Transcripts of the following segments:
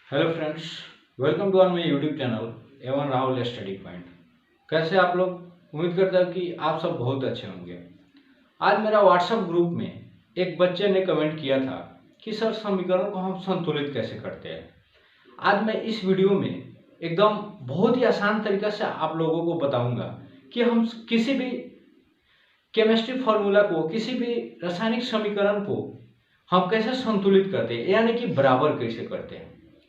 Hello friends, welcome to our my YouTube channel Avon Rahul study point. कैसे आप लोग? उम्मीद करता हूँ कि आप सब बहुत अच्छे होंगे। आज मेरा व्हाट्सएप ग्रुप में एक बच्चे ने कमेंट किया था कि सर समीकरण को हम संतुलित कैसे करते हैं। आज मैं इस वीडियो में एकदम बहुत ही आसान तरीके से आप लोगों को बताऊंगा कि हम किसी भी केमिस्ट्री फार्मूला को, किसी भी रासायनिक समीकरण को हम कैसे संतुलित करते हैं, यानी कि बराबर कैसे करते हैं।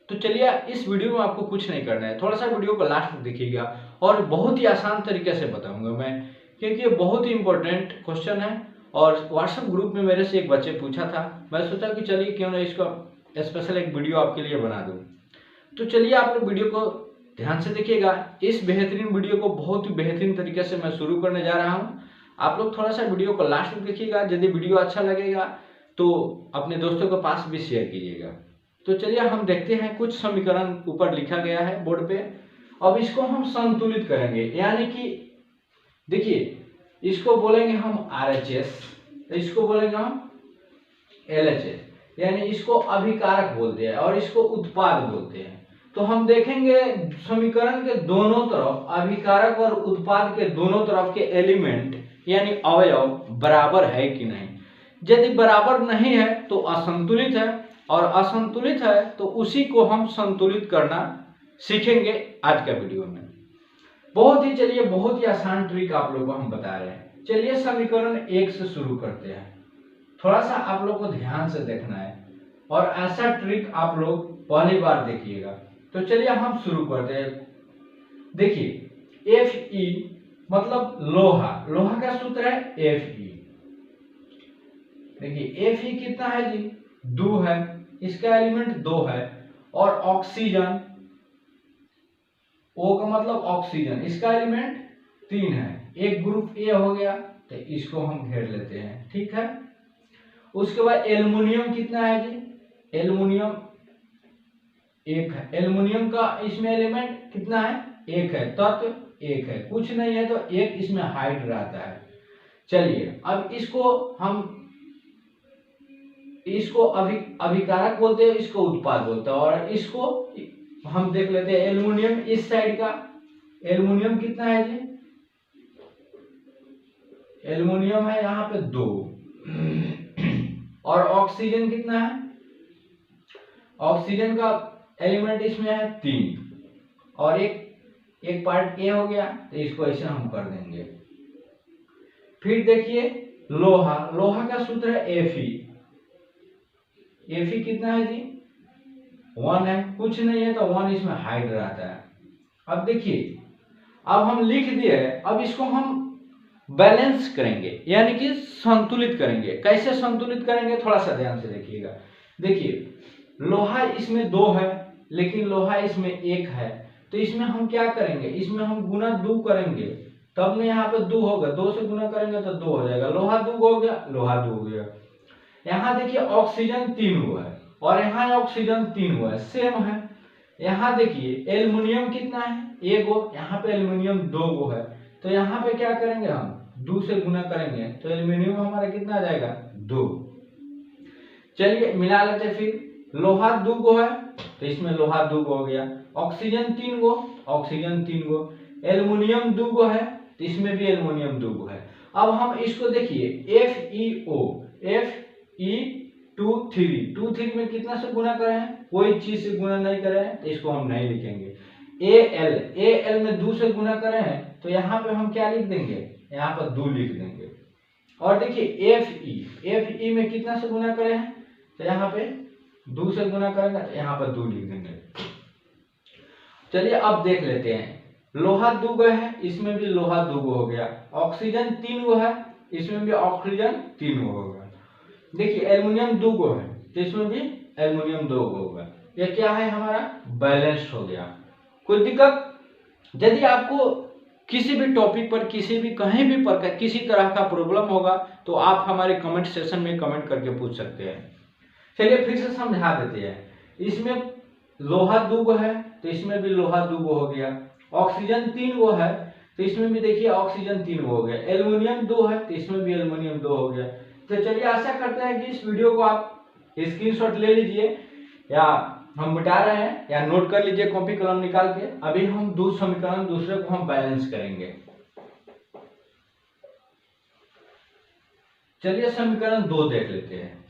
तो चलिए, इस वीडियो में आपको कुछ नहीं करना है, थोड़ा सा वीडियो को लास्ट तक देखिएगा और बहुत ही आसान तरीके से बताऊंगा मैं, क्योंकि ये बहुत ही इंपॉर्टेंट क्वेश्चन है। और व्हाट्सएप ग्रुप में मेरे से एक बच्चे पूछा था, मैं सोचा कि चलिए क्यों ना इसका स्पेशल एक वीडियो आपके लिए बना दूं। तो चलिए, आप लोग वीडियो को ध्यान से देखिएगा। इस बेहतरीन वीडियो को बहुत ही बेहतरीन तरीके से मैं शुरू करने जा रहा हूँ। आप लोग थोड़ा सा वीडियो को लास्ट तक देखिएगा। यदि वीडियो अच्छा लगेगा तो अपने दोस्तों के पास भी शेयर कीजिएगा। तो चलिए, हम देखते हैं। कुछ समीकरण ऊपर लिखा गया है बोर्ड पे। अब इसको हम संतुलित करेंगे, यानी कि देखिए, इसको बोलेंगे हम RHS, इसको बोलेंगे हम LHS, यानी इसको अभिकारक बोलते हैं और इसको उत्पाद बोलते हैं। तो हम देखेंगे समीकरण के दोनों तरफ, अभिकारक और उत्पाद के दोनों तरफ के एलिमेंट यानी अवयव बराबर है कि नहीं। यदि बराबर नहीं है तो असंतुलित है, और असंतुलित है तो उसी को हम संतुलित करना सीखेंगे आज का वीडियो में। चलिए, बहुत ही आसान ट्रिक आप लोगों को हम बता रहे हैं। चलिए, समीकरण 1 से शुरू करते हैं। थोड़ा सा आप लोग को ध्यान से देखना है और ऐसा ट्रिक आप लोग पहली बार देखिएगा। तो चलिए, हम शुरू करते हैं। देखिए, Fe मतलब लोहा, लोहा का सूत्र है Fe। देखिए, Fe कितना है जी? 2 है, इसका एलिमेंट 2 है। और ऑक्सीजन, O का मतलब ऑक्सीजन, इसका एलिमेंट 3 है। एक ग्रुप A हो गया, तो इसको हम घेर लेते हैं, ठीक है। उसके बाद एल्युमिनियम कितना है जी? एल्युमिनियम 1 है। एल्युमिनियम का इसमें एलिमेंट कितना है? 1 है, तत्व 1 है, कुछ नहीं है तो 1 इसमें हाइड रहता है। चलिए, अब इसको अभिकारक बोलते हैं, इसको उत्पाद बोलते हैं। और इसको हम देख लेते हैं एल्युमिनियम इस साइड का। एल्युमिनियम कितना है जी? एल्युमिनियम है यहाँ पे 2। और ऑक्सीजन कितना है? ऑक्सीजन का एलिमेंट इसमें है 3। और एक पार्ट ए हो गया, तो इसको ऐसे हम कर देंगे। फिर देखिए, लोहा, लोहा का सूत्र है Fe। Fe कितना है जी? 1 है, कुछ नहीं है तो 1 इसमें हाइड रहता है। अब देखिए, अब हम लिख दिए, अब इसको हम बैलेंस करेंगे, यानी कि संतुलित करेंगे। कैसे संतुलित करेंगे, थोड़ा सा ध्यान से देखिएगा। देखिए, लोहा इसमें 2 है, लेकिन लोहा इसमें 1 है, तो इसमें हम क्या करेंगे? इसमें हम गुना 2 करेंगे, तब में यहाँ पे 2 होगा। 2 से गुना करेंगे तो 2 हो जाएगा। लोहा 2 हो गया, लोहा 2 हो गया। यहाँ देखिए, ऑक्सीजन 3 हुआ है और यहाँ ऑक्सीजन 3 हुआ है, सेम है। यहाँ देखिए, एल्युमिनियम कितना है? 1 गो, यहाँ पे एल्युमिनियम 2 गो है, तो यहाँ पे क्या करेंगे? हम 2 से गुना करेंगे तो एल्युमिनियम हमारा कितना आ जाएगा? 2। चलिए, मिला लेते। फिर लोहा 2 गो है, तो इसमें लोहा 2 गो हो गया। ऑक्सीजन 3 गो, ऑक्सीजन 3 गो। एल्युमिनियम 2 गो है, तो इसमें भी एल्युमिनियम 2 गो है। अब हम इसको देखिए, FeO, Fe2 3 में कितना से गुना करें हैं? कोई चीज से गुना नहीं करे हैं, तो इसको हम नहीं लिखेंगे। Al में 2 से गुना करें हैं, तो यहाँ पे हम क्या लिख देंगे? यहाँ पर 2 लिख देंगे। और देखिए, Fe में कितना से गुना करें हैं? तो यहाँ पे 2 से गुना करेंगे, तो यहाँ पर 2 लिख देंगे। चलिए, अब देख लेते हैं। लोहा 2 गो है, इसमें भी लोहा 2 गो हो गया। ऑक्सीजन 3 गो है, इसमें भी ऑक्सीजन 3 गो होगा। देखिए, एल्युमिनियम 2 गो है, तो इसमें भी एल्युमिनियम 2 गो होगा। ये क्या है? हमारा बैलेंस्ड हो गया। कोई दिक्कत? यदि आपको किसी भी टॉपिक पर, किसी भी कहीं भी प्रकार किसी तरह का प्रॉब्लम होगा, तो आप हमारे कमेंट सेक्शन में कमेंट करके पूछ सकते हैं। चलिए, फिर से समझा देते हैं। इसमें लोहा 2 गो है, तो इसमें भी लोहा 2 गो हो गया। ऑक्सीजन 3 गो है, तो इसमें भी देखिए ऑक्सीजन 3 गो हो गया। एल्युमिनियम 2 है, तो इसमें भी एल्युमिनियम 2 हो गया। तो चलिए, आशा करते हैं कि इस वीडियो को आप स्क्रीनशॉट ले लीजिए या हम मिटा रहे हैं या नोट कर लीजिए कॉपी कलम निकाल के। अभी हम समीकरण दूसरे को हम बैलेंस करेंगे। चलिए समीकरण 2 देख लेते हैं।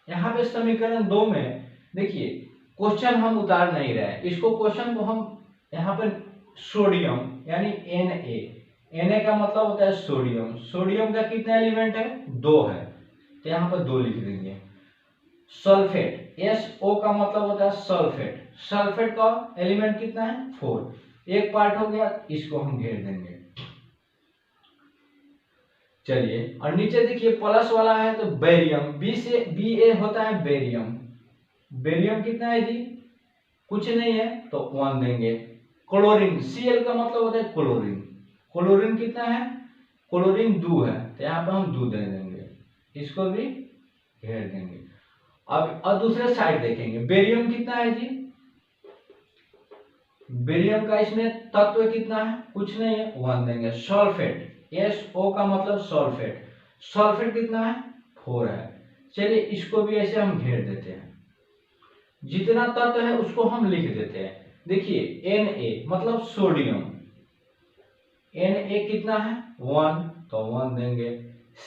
यहाँ पे समीकरण 2 में देखिए क्वेश्चन हम उतार नहीं रहे, इसको क्वेश्चन को हम यहाँ पर सोडियम यानी Na का मतलब होता है सोडियम। सोडियम का कितना एलिमेंट है? 2 है, तो यहाँ पर 2 लिख देंगे। सल्फेट SO का मतलब होता है सल्फेट। सल्फेट का एलिमेंट कितना है? 4। एक पार्ट हो गया, इसको हम घेर देंगे। चलिए और नीचे देखिए प्लस वाला है तो बेरियम, Ba होता है बेरियम। बेरियम कितना है जी? कुछ नहीं है तो 1 देंगे। क्लोरीन Cl का मतलब होता है क्लोरीन। क्लोरीन कितना है? क्लोरीन 2 है, तो यहाँ पर हम 2 दे देंगे, इसको भी घेर देंगे। अब और दूसरे साइड देखेंगे बेरियम कितना है जी? बेरियम का इसमें तत्व कितना है? कुछ नहीं है, 1 देंगे। सल्फेट SO का मतलब सल्फेट। सल्फेट कितना है? 4 है। चलिए इसको भी ऐसे हम घेर देते हैं। जितना तत्व है उसको हम लिख देते हैं। देखिए Na मतलब सोडियम, Na कितना है? 1, तो 1 देंगे।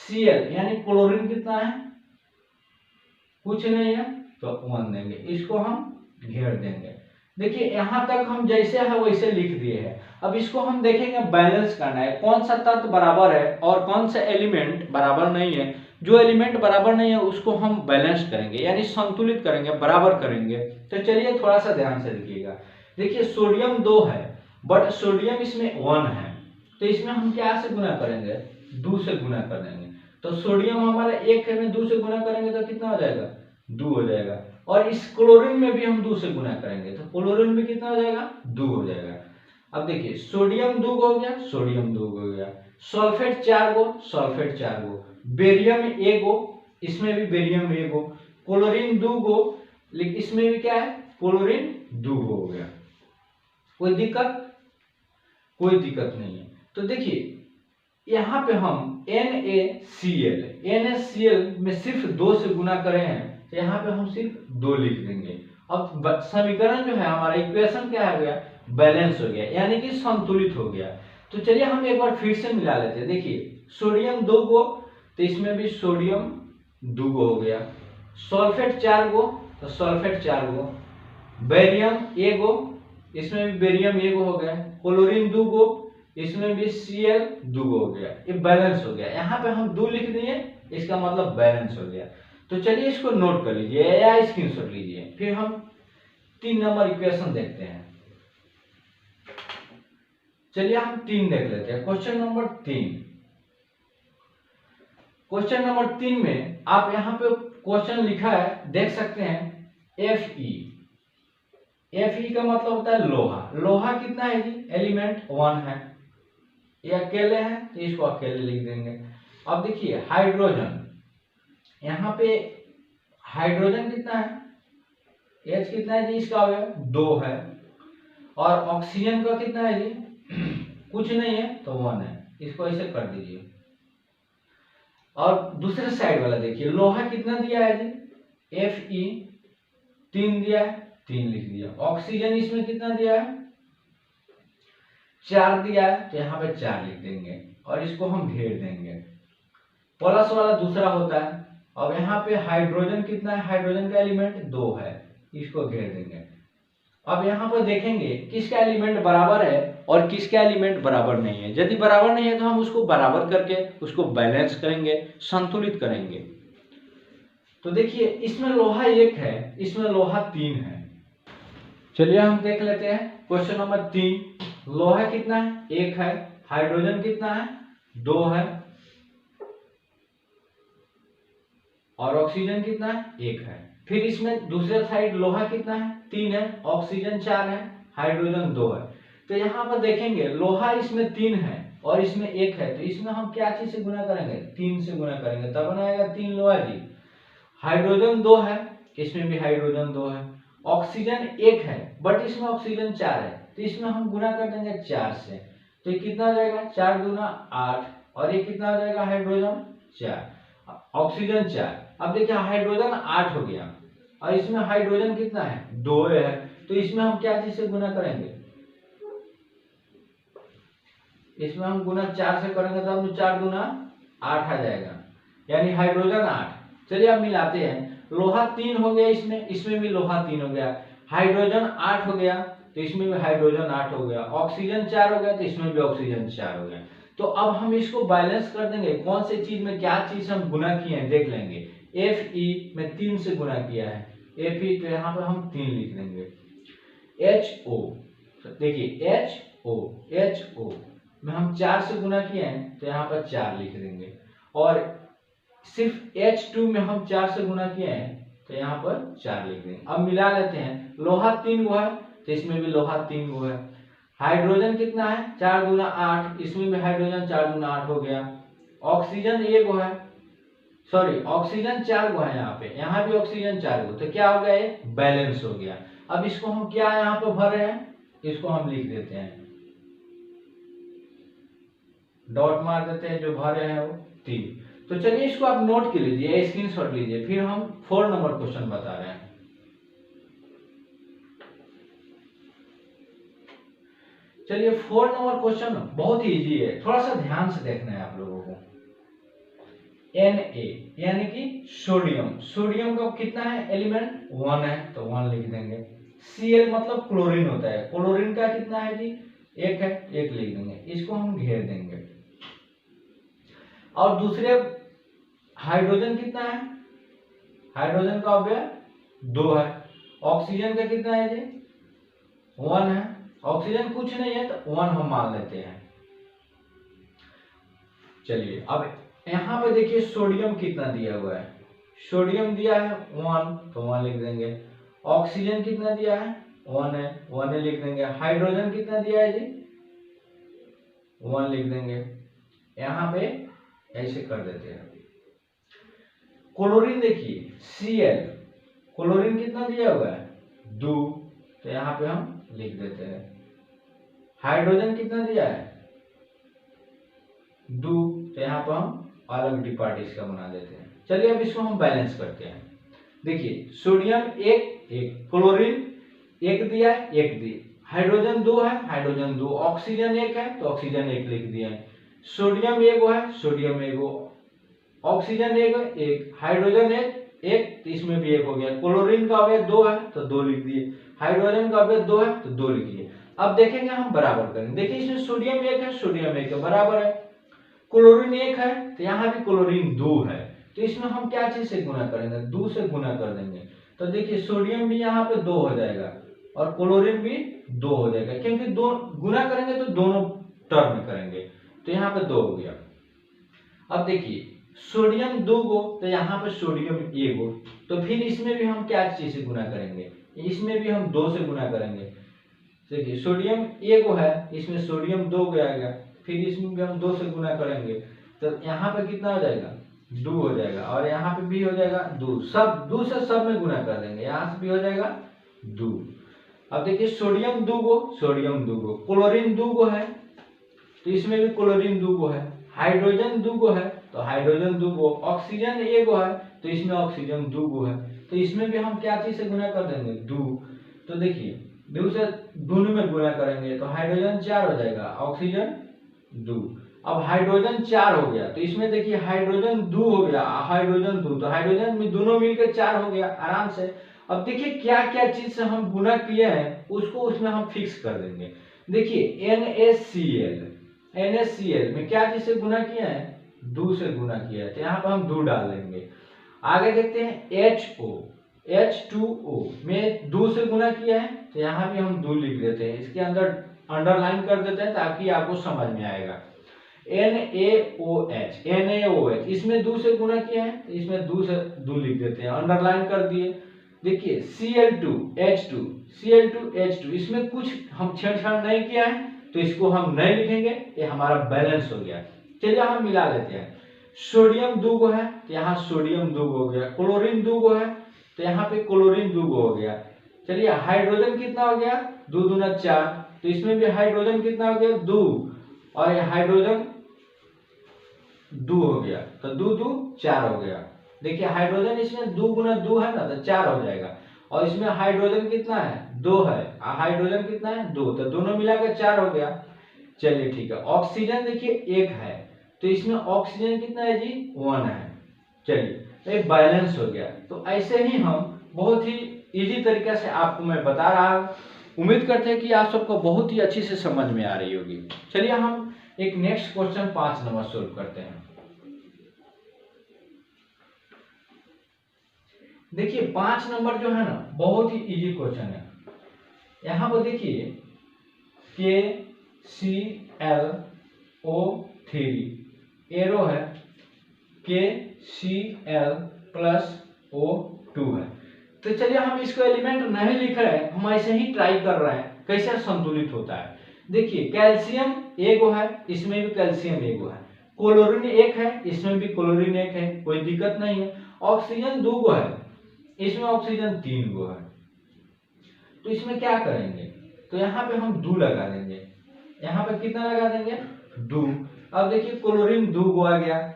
Cl यानी क्लोरीन कितना है? कुछ नहीं है, तो 1 देंगे, इसको हम घेर देंगे। देखिए यहाँ तक हम जैसे है वैसे लिख दिए हैं। अब इसको हम देखेंगे बैलेंस करना है, कौन सा तत्व बराबर है और कौन सा एलिमेंट बराबर नहीं है। जो एलिमेंट बराबर नहीं है उसको हम बैलेंस करेंगे यानी संतुलित करेंगे, बराबर करेंगे। तो चलिए थोड़ा सा ध्यान से देखिएगा। देखिए सोडियम 2 है बट सोडियम इसमें 1 है, तो इसमें हम क्या से गुना करेंगे? 2 से गुना कर देंगे। तो सोडियम हमारा 1 है, में 2 से गुना करेंगे तो कितना हो जाएगा? 2 हो जाएगा। और इस क्लोरीन में भी हम 2 से गुना करेंगे तो क्लोरीन में कितना हो जाएगा? 2 हो जाएगा। अब देखिए सोडियम 2 हो गया, सोडियम 2 हो गया। सल्फेट 4 गो, सल्फेट 4 गो। बेरियम 1 गो, इसमें भी बेरियम 1 गो। क्लोरीन 2 गो, लेकिन इसमें भी क्या है? क्लोरीन 2 गो हो गया। कोई दिक्कत? कोई दिक्कत नहीं है। तो देखिए यहाँ पे हम NaCl में सिर्फ 2 से गुना करें हैं, तो यहाँ पे हम सिर्फ 2 लिख देंगे। अब समीकरण जो है हमारा इक्वेशन क्या हो गया? बैलेंस हो गया, यानी कि संतुलित हो गया। तो चलिए हम एक बार फिर से मिला लेते हैं। देखिए सोडियम 2 गो, तो इसमें भी सोडियम 2 गो हो गया। सल्फेट 4 गो, तो सल्फेट 4 गो। बेरियम 1 गो, इसमें भी बेरियम 1 गो हो गया। क्लोरीन 2 गो, इसमें भी Cl 2 गो हो गया। ये बैलेंस हो गया। यहाँ पे हम 2 लिख दिए, इसका मतलब बैलेंस हो गया। तो चलिए इसको नोट कर लीजिए या स्क्रीनशॉट लीजिए। फिर हम 3 नंबर इक्वेशन देखते हैं। चलिए हम 3 देख लेते हैं। Question number 3। क्वेश्चन नंबर 3 में आप यहाँ पे क्वेश्चन लिखा है, देख सकते हैं Fe। Fe का मतलब होता है लोहा। लोहा कितना है जी? एलिमेंट 1 है, ये अकेले हैं तो इसको अकेले लिख देंगे। अब देखिए हाइड्रोजन, यहाँ पे हाइड्रोजन कितना है? H कितना है जी? इसका हो गया 2 है। और ऑक्सीजन का कितना है जी? कुछ नहीं है तो 1 है, इसको ऐसे कर दीजिए। और दूसरे साइड वाला देखिए लोहा कितना दिया है जी? Fe 3 दिया है, 3 लिख दिया। ऑक्सीजन इसमें कितना दिया है? 4 दिया है, तो यहाँ पे 4 लिख देंगे और इसको हम घेर देंगे। प्लस वाला दूसरा होता है। अब यहाँ पे हाइड्रोजन कितना है? हाइड्रोजन का एलिमेंट 2 है, इसको घेर देंगे। अब यहाँ पर देखेंगे किसका एलिमेंट बराबर है और किसका एलिमेंट बराबर नहीं है। यदि बराबर नहीं है तो हम उसको बराबर करके उसको बैलेंस करेंगे, संतुलित करेंगे। तो देखिए इसमें लोहा 1 है, इसमें लोहा 3 है। चलिए हम देख लेते हैं क्वेश्चन नंबर 3। लोहा कितना है? 1 है। हाइड्रोजन कितना है? 2 है। और ऑक्सीजन कितना है? 1 है। फिर इसमें दूसरे साइड लोहा कितना है? 3 है। ऑक्सीजन 4 है, हाइड्रोजन 2 है। तो यहाँ पर देखेंगे लोहा इसमें 3 है और इसमें 1 है, तो इसमें हम क्या चीज से गुना करेंगे? 3 से गुना करेंगे, तब बनाएगा 3 लोहा जी। हाइड्रोजन 2 है, इसमें भी हाइड्रोजन 2 है। ऑक्सीजन 1 है बट इसमें ऑक्सीजन 4 है, तो इसमें हम गुना कर देंगे 4 से। तो ये कितना हो जाएगा? 4 दूना 8 और ये कितना हो जाएगा? Hydrogen 4, oxygen 4। अब देखिए हाइड्रोजन 8 हो गया। और इसमें हाइड्रोजन कितना है, 2 है, तो इसमें हम क्या चीज से गुना करेंगे, इसमें हम गुना 4 से करेंगे तो हम 4 गुना 8 आ जाएगा, यानी हाइड्रोजन 8। चलिए अब मिलाते हैं, लोहा 3 हो गया, इसमें भी लोहा 3 हो गया, हाइड्रोजन 8 हो गया तो इसमें भी हाइड्रोजन 8 हो गया, ऑक्सीजन 4 हो गया तो इसमें भी ऑक्सीजन 4 हो गया। तो अब हम इसको बैलेंस कर देंगे, कौन से चीज में क्या चीज हम गुना किए हैं देख लेंगे। Fe में 3 से गुना किया है, Fe तो यहाँ पर हम 3 लिख देंगे। HO देखिए HO में हम 4 से गुना किए हैं तो यहाँ पर 4 लिख देंगे, और सिर्फ H2 में हम 4 से गुना किए हैं तो यहाँ पर 4 लिख देंगे। अब मिला लेते हैं, लोहा 3 गो है तो इसमें भी लोहा 3 गो है, हाइड्रोजन कितना है 4 गुना 8, इसमें भी हाइड्रोजन 4 गुना 8 हो गया, ऑक्सीजन 1 गो है, सॉरी ऑक्सीजन 4 गो है, यहाँ भी ऑक्सीजन 4 गो, तो क्या हो गया, ये बैलेंस हो गया। अब इसको हम क्या यहाँ पे भर रहे हैं, इसको हम लिख देते हैं, डॉट मार देते हैं, जो भर रहे हैं वो 3। तो चलिए इसको आप नोट कर लीजिए, स्क्रीनशॉट लीजिए, फिर हम 4 नंबर क्वेश्चन बता रहे हैं। चलिए 4 नंबर क्वेश्चन बहुत ही इजी है, थोड़ा सा ध्यान से देखना है आप लोगों को। Na यानी कि सोडियम, सोडियम का कितना है एलिमेंट, 1 है तो 1 लिख देंगे। Cl मतलब क्लोरीन होता है, क्लोरीन का कितना है जी, 1 है, 1 लिख देंगे, इसको हम घेर देंगे। और दूसरे हाइड्रोजन कितना है, हाइड्रोजन का अवयव 2 है, ऑक्सीजन का कितना है जी, 1 है, ऑक्सीजन कुछ नहीं है तो 1 हम मान लेते हैं। चलिए अब यहाँ पे देखिए सोडियम कितना दिया हुआ है, सोडियम दिया है 1 तो 1 लिख देंगे, ऑक्सीजन कितना दिया है 1 है, 1 लिख देंगे, हाइड्रोजन कितना दिया है जी 1 लिख देंगे। यहाँ पे ऐसे कर देते हैं। क्लोरीन देखिए Cl, क्लोरीन कितना दिया हुआ है 2, तो यहाँ पे हम लिख देते हैं। हाइड्रोजन कितना दिया है 2, तो यहाँ पर हम अलग डिपार्ट इसका बना देते हैं। चलिए अब इसको हम बैलेंस करते हैं। देखिए सोडियम 1, क्लोरीन 1 दिया है, 1 दिए, हाइड्रोजन 2 है, हाइड्रोजन 2, ऑक्सीजन 1 है तो ऑक्सीजन 1 लिख दिया है, सोडियम 1 है, सोडियम 1, ऑक्सीजन 1, हाइड्रोजन 1, तो इसमें भी 1 हो गया, क्लोरीन का अवयव 2 है तो 2 लिख दिए, हाइड्रोजन का अवयव 2 है तो 2 लिख दिए। अब देखेंगे हम बराबर करेंगे, देखिए इसमें सोडियम 1 है, सोडियम 1 बराबर है, क्लोरीन 1 है तो यहाँ भी क्लोरीन 2 है, तो इसमें हम क्या चीज से गुना करेंगे, 2 से गुना कर देंगे। तो देखिए सोडियम भी यहाँ पे 2 हो जाएगा और क्लोरीन भी 2 हो जाएगा, क्योंकि दो गुना करेंगे तो दोनों टर्म में करेंगे, तो यहाँ पे 2 हो गया। अब देखिए सोडियम 2 गो तो यहाँ पे सोडियम 1 गो, तो फिर इसमें भी हम क्या चीज से गुना करेंगे, इसमें भी हम 2 से गुना करेंगे। देखिए सोडियम 1 गो है, इसमें सोडियम 2 गो आएगा, फिर इसमें भी हम 2 से गुना करेंगे, तो यहाँ पे कितना हो जाएगा 2 हो जाएगा, और यहाँ पे भी हो जाएगा 2, सब 2 से सब में गुना कर देंगे, यहाँ से भी हो जाएगा 2। अब देखिए सोडियम 2 गो, सोडियम 2 गो, क्लोरीन 2 गो है तो इसमें भी क्लोरीन 2 गो है, हाइड्रोजन 2 गो है तो हाइड्रोजन 2 गो, ऑक्सीजन 1 गो है तो इसमें ऑक्सीजन 2 गो है, तो इसमें भी हम क्या चीज से गुना कर देंगे 2। तो देखिए 2 से दोनों में गुना करेंगे तो हाइड्रोजन 4 हो जाएगा, ऑक्सीजन 2। अब हाइड्रोजन 4 हो गया तो इसमें देखिए हाइड्रोजन 2 हो गया, हाइड्रोजन 2, तो हाइड्रोजन में दोनों मिलकर 4 हो गया आराम से। अब देखिए क्या क्या चीज से हम गुना किए हैं उसको उसमें हम फिक्स कर देंगे। देखिए NaCl में क्या चीज से गुना किया है, 2 से गुना किया है, तो यहाँ पर हम 2 डाल देंगे। आगे देखते हैं H2O में 2 से गुना किया है तो यहाँ भी हम 2 लिख देते हैं, इसके अंदर अंडरलाइन कर देते हैं ताकि आपको समझ में आएगा। NaOH इसमें 2 से गुना किया है तो इसमें 2 से 2 लिख देते हैं, अंडरलाइन कर दिए। देखिए Cl2H2 इसमें कुछ हम छेड़छाड़ नहीं किया है तो इसको हम नहीं लिखेंगे, ये हमारा बैलेंस हो गया। चलिए हम मिला लेते हैं, सोडियम 2 गो है तो यहाँ सोडियम 2 गो हो गया, क्लोरीन 2 गो है तो यहाँ पे क्लोरीन 2 गो हो गया। चलिए हाइड्रोजन कितना हो गया 2 दूना 4, तो इसमें भी हाइड्रोजन कितना हो गया 2, और हाइड्रोजन 2 हो गया तो 2 2 4 हो गया। देखिए हाइड्रोजन इसमें 2 गुना 2 है ना, तो 4 हो जाएगा। और इसमें हाइड्रोजन कितना है, 2 है, हाइड्रोजन कितना है, 2, तो दोनों मिलाकर 4 हो गया। चलिए ठीक है। ऑक्सीजन देखिए 1 है, तो इसमें ऑक्सीजन कितना है जी, 1 है। चलिए तो एक बैलेंस हो गया। तो ऐसे ही हम बहुत ही इजी तरीके से आपको मैं बता रहा हूँ। उम्मीद करते हैं कि आप सबको बहुत ही अच्छी से समझ में आ रही होगी। चलिए हम एक नेक्स्ट क्वेश्चन 5 नंबर सोल्व करते हैं। देखिए 5 नंबर जो है ना, बहुत ही इजी क्वेश्चन है। यहाँ पर देखिए KClO3 एरो है, KCl+O2 है। तो चलिए हम इसको एलिमेंट नहीं लिख रहे हैं, हम ऐसे ही ट्राई कर रहे हैं कैसे संतुलित होता है। देखिए कैल्शियम एगो है, इसमें भी कैल्शियम एगो है। क्लोरीन 1 है, इसमें भी क्लोरीन 1 है, कोई दिक्कत नहीं है। ऑक्सीजन 2 गो है, इसमें ऑक्सीजन 3 गो है। तो इसमें क्या करेंगे, तो यहाँ पे हम 2 लगा देंगे। यहाँ पे कितना लगा देंगे, 2। अब देखिए क्लोरीन 2 गो आ गया,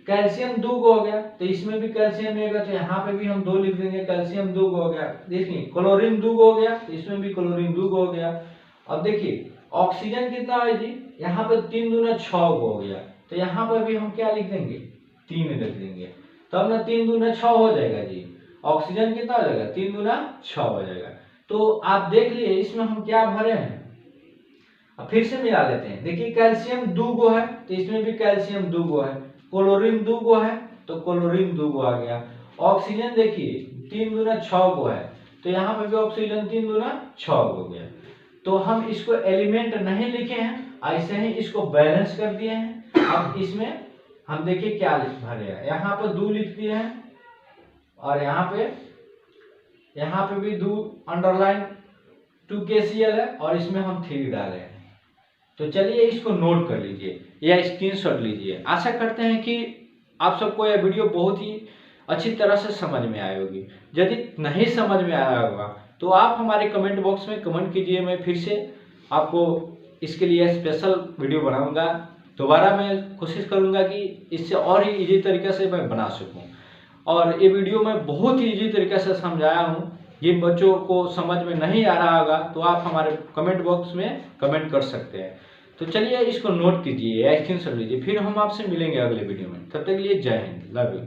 कैल्शियम 2 गो हो गया, तो इसमें भी कैल्शियम एक है, तो यहाँ पे भी हम 2 लिख देंगे, कैल्शियम 2 गो हो गया। देखिए क्लोरीन 2 गो हो गया, तो इसमें भी क्लोरीन 2 गो हो गया। अब देखिए ऑक्सीजन कितना है जी, यहाँ पे 3 दूना 6 गो हो गया, तो यहाँ पर भी हम क्या लिख देंगे, 3 लिख देंगे। तब ना 3 दूना 6 हो जाएगा जी। ऑक्सीजन कितना हो जाएगा, 3 दूना 6 हो जाएगा। तो आप देख लिए इसमें हम क्या भरे हैं। अब फिर से मिला लेते हैं। देखिए कैल्शियम 2 गो है, तो इसमें भी कैल्शियम 2 गो है। क्लोरीन 2 गो है, तो क्लोरीन 2 गो आ गया। ऑक्सीजन देखिए 3 दूना 6 गो है, तो यहाँ पे भी ऑक्सीजन 3 दूना 6 हो गया। तो हम इसको एलिमेंट नहीं लिखे हैं, ऐसे ही इसको बैलेंस कर दिए हैं। अब इसमें हम देखिए क्या भरे हैं, यहाँ पे 2 लिख दिए हैं, और यहाँ पे भी 2 अंडरलाइन 2 KCl है, और इसमें हम 3 डाले हैं। तो चलिए इसको नोट कर लीजिए या स्क्रीनशॉट लीजिए। आशा करते हैं कि आप सबको यह वीडियो बहुत ही अच्छी तरह से समझ में आई होगी। यदि नहीं समझ में आया होगा तो आप हमारे कमेंट बॉक्स में कमेंट कीजिए, मैं फिर से आपको इसके लिए स्पेशल वीडियो बनाऊंगा। दोबारा मैं कोशिश करूंगा कि इससे और ही इजी तरीके से मैं बना सकूं। और ये वीडियो मैं बहुत ही इजी तरीके से समझाया हूँ। ये बच्चों को समझ में नहीं आ रहा होगा तो आप हमारे कमेंट बॉक्स में कमेंट कर सकते हैं। तो चलिए इसको नोट कीजिए या स्क्रीनशॉट लीजिए, फिर हम आपसे मिलेंगे अगले वीडियो में। तब तक के लिए जय हिंद, लव यू।